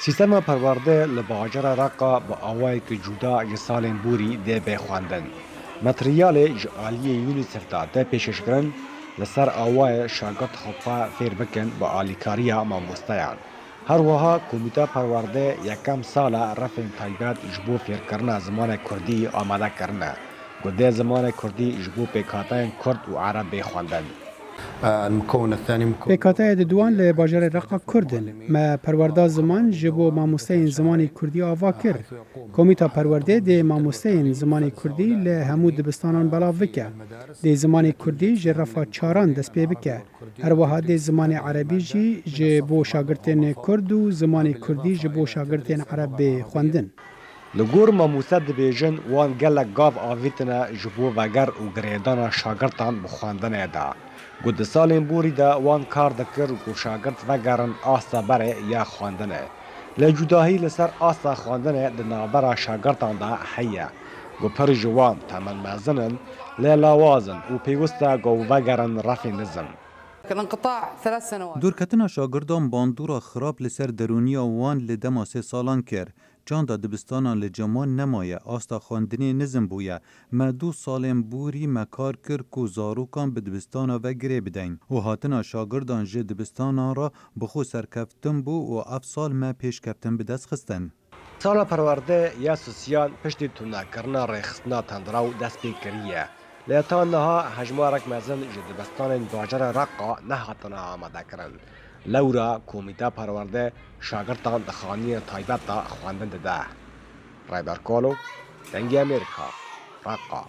سیستما پرورده لباجر رقا با آوای که جدا جسالین بوری ده بخواندن. متریال جعالی یونیسف ده پیشش کرن لسر آوای شاگرد خوبا فیر بکن با آلیکاریا ماموستیان. هر وها کمیته پرورده یکم سال رفع تایبات جبو فیر کرنا زمان کوردی آماده کرنه. گده زمان کوردی جبو پیکاتین کرد و عرب بخواندن. المكون الثاني پیکاتای دوان لباجر رقا کردن ما پرورده زمان جبو ماموستین زمانی کوردی آوا کر کمیتا پرورده ده ماموستین زمانی کوردی لهمو دبستانان بلا وکه ده زمانی کوردی جرفا چاران دست پی بکه هر وها ده زمانی عربی جی جبو شاگرتین کرد و زمانی کوردی جبو شاگرتین عرب خواندن لگور ماموسه دبیجن وان گلک گاف آویتنا جبو وگر و گریدان شاگرتان بخواندن ده. گود سالین بوری دا وان کار دکر و شاگرد وگرن آستا بره یا خواندنه. لجوداهی لسر آستا خواندنه ده نابرا شاگردان دا حیه. گو پر جوان تمن مزنن للاوازن و پیوستا گو وگرن رفی نزن. دورکتنا شاگردان باندورا خراب لسر درونیا وان لدما 3 سالان کر. جاندا دبستانان لجمان نمایه آستا خواندنی نزم بویه ما 2 سالن بوری مکار کر کو زاروکان به دبستانا و گره بدین و هاتنا شاگردان جه دبستانان را بخو سرکفتن بو و 7 سال ما پیش کفتن به دست خستن. سالا پرورده یا سوسیال پشتی تونه کرنا ریخستنا تندراو دست پی کریه. لیتان نها هجمارک مزن جه دبستان باجر رقا نهاتنا آماده کرن. لورا کمیته پرورده شاگردان دخانی تایبت دا خواندن ده. رایبر کولو دنگی امریکا رقا